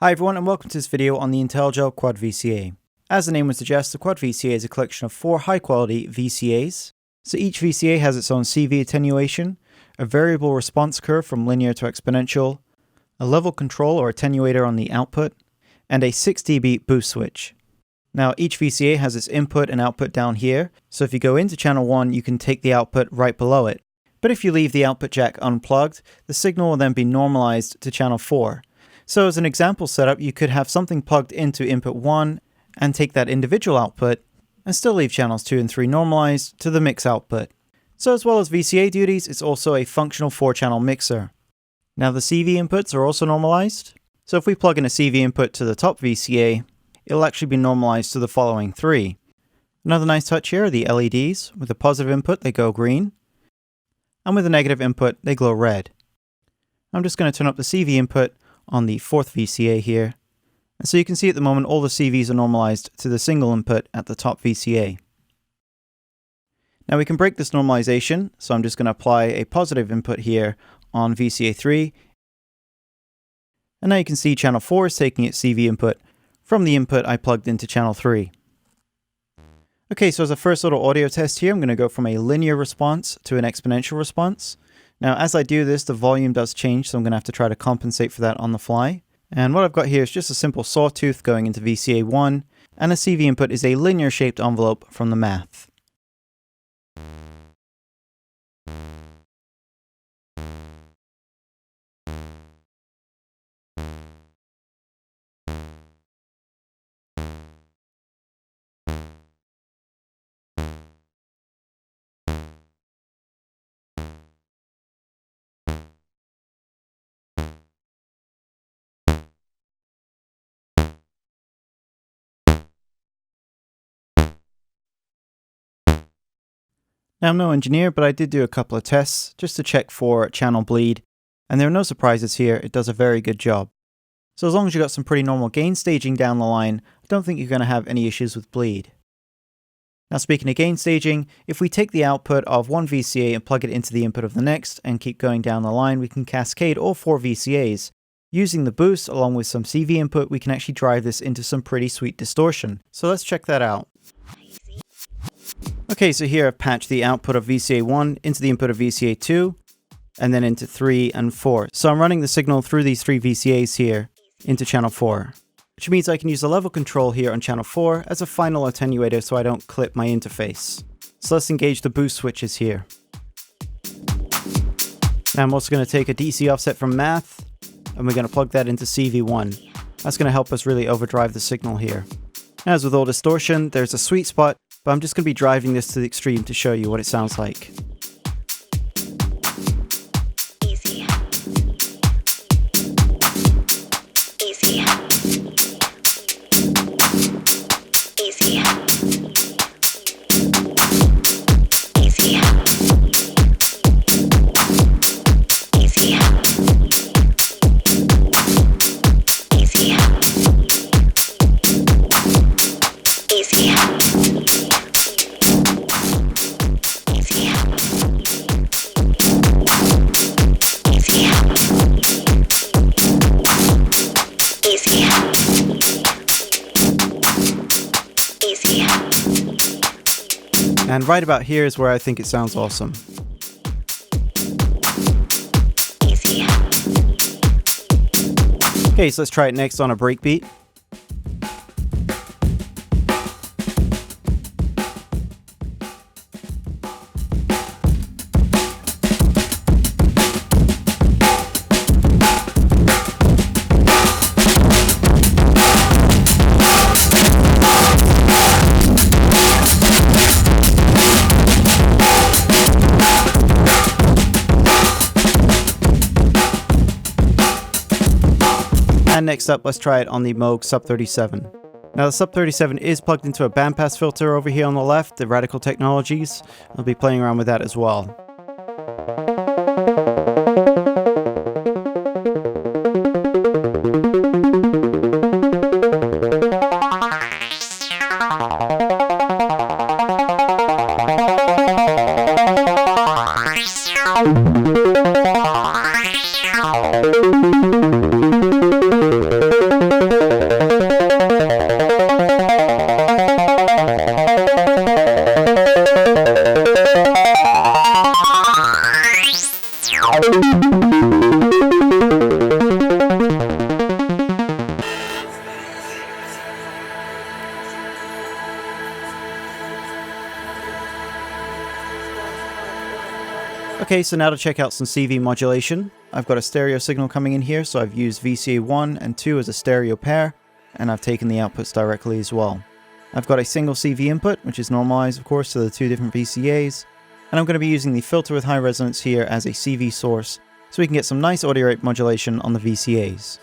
Hi everyone and welcome to this video on the Intellijel Quad VCA. As the name would suggest, the Quad VCA is a collection of 4 high-quality VCAs. So each VCA has its own CV attenuation, a variable response curve from linear to exponential, a level control or attenuator on the output, and a 6 dB boost switch. Now each VCA has its input and output down here, so if you go into channel 1 you can take the output right below it. But if you leave the output jack unplugged, the signal will then be normalized to channel 4. So as an example setup, you could have something plugged into input 1 and take that individual output and still leave channels 2 and 3 normalized to the mix output. So as well as VCA duties, it's also a functional 4-channel mixer. Now the CV inputs are also normalized. So if we plug in a CV input to the top VCA, it'll actually be normalized to the following 3. Another nice touch here are the LEDs. With a positive input, they go green. And with a negative input, they glow red. I'm just going to turn up the CV input on the 4th VCA here. And so you can see at the moment all the CVs are normalized to the single input at the top VCA. Now we can break this normalization, so I'm just going to apply a positive input here on VCA 3. And now you can see channel 4 is taking its CV input from the input I plugged into channel 3. Okay, so as a first little audio test here, I'm going to go from a linear response to an exponential response. Now, as I do this, the volume does change, so I'm going to have to try to compensate for that on the fly. And what I've got here is just a simple sawtooth going into VCA 1, and a CV input is a linear shaped envelope from the math. Now I'm no engineer, but I did do a couple of tests just to check for channel bleed, and there are no surprises here. It does a very good job. So as long as you got some pretty normal gain staging down the line, I don't think you're going to have any issues with bleed. Now speaking of gain staging, if we take the output of one VCA and plug it into the input of the next and keep going down the line, we can cascade all 4 VCAs. Using the boost along with some CV input, we can actually drive this into some pretty sweet distortion. So let's check that out. Okay, so here I've patched the output of VCA 1 into the input of VCA 2, and then into 3 and 4. So I'm running the signal through these 3 VCAs here into channel 4, which means I can use the level control here on channel 4 as a final attenuator so I don't clip my interface. So let's engage the boost switches here. Now I'm also going to take a DC offset from math, and we're going to plug that into CV1. That's going to help us really overdrive the signal here. As with all distortion, there's a sweet spot, but I'm just going to be driving this to the extreme to show you what it sounds like. Easy. Easy. Easy. Easy. Easy. Easy. Easy. And right about here is where I think it sounds awesome. Easy. Okay, so let's try it next on a breakbeat. And next up, let's try it on the Moog Sub 37. Now the Sub 37 is plugged into a bandpass filter over here on the left, the Radical Technologies. I'll be playing around with that as well. Okay, so now to check out some CV modulation. I've got a stereo signal coming in here, so I've used VCA 1 and 2 as a stereo pair, and I've taken the outputs directly as well. I've got a single CV input, which is normalized of course to the two different VCAs, and I'm going to be using the filter with high resonance here as a CV source, so we can get some nice audio rate modulation on the VCAs.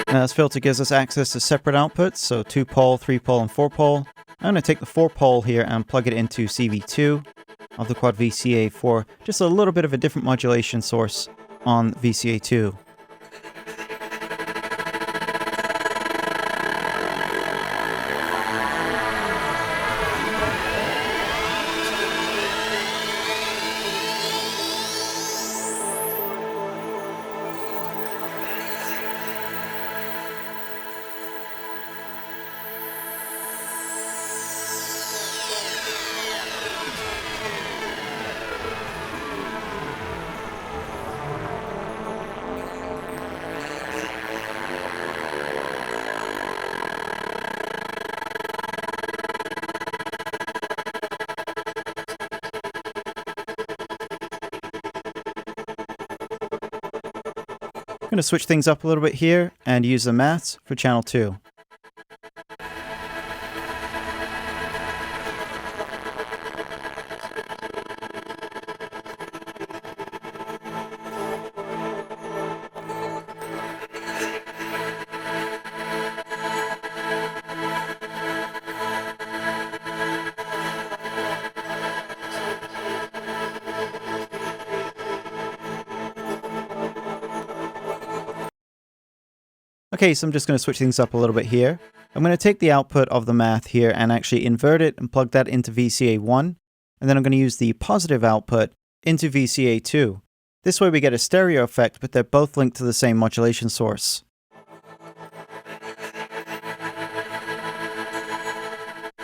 Now this filter gives us access to separate outputs, so 2-pole, 3-pole, and 4-pole. I'm going to take the 4-pole here and plug it into CV2 of the Quad VCA for just a little bit of a different modulation source on VCA2. I'm going to switch things up a little bit here and use the maths for channel 2. Okay, so I'm just going to switch things up a little bit here. I'm going to take the output of the math here and actually invert it and plug that into VCA1, and then I'm going to use the positive output into VCA2. This way we get a stereo effect, but they're both linked to the same modulation source.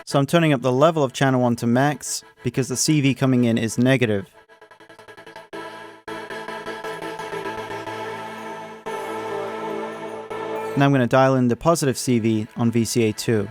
So I'm turning up the level of channel 1 to max because the CV coming in is negative. Now I'm going to dial in the positive CV on VCA2.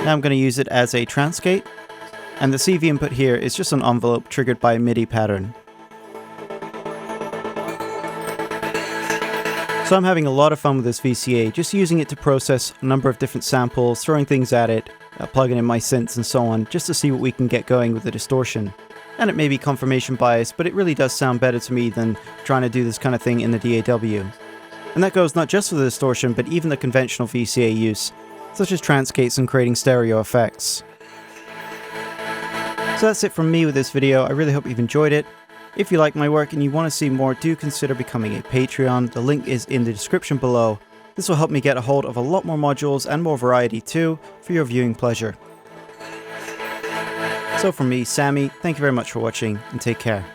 Now I'm going to use it as a transgate, and the CV input here is just an envelope triggered by a MIDI pattern. So I'm having a lot of fun with this VCA, just using it to process a number of different samples, throwing things at it, plugging in my synths and so on, just to see what we can get going with the distortion. And it may be confirmation bias, but it really does sound better to me than trying to do this kind of thing in the DAW. And that goes not just for the distortion, but even the conventional VCA use, such as transgates and creating stereo effects. So that's it from me with this video. I really hope you've enjoyed it. If you like my work and you want to see more, do consider becoming a Patreon. The link is in the description below. This will help me get a hold of a lot more modules and more variety too, for your viewing pleasure. So from me, Sammy, thank you very much for watching and take care.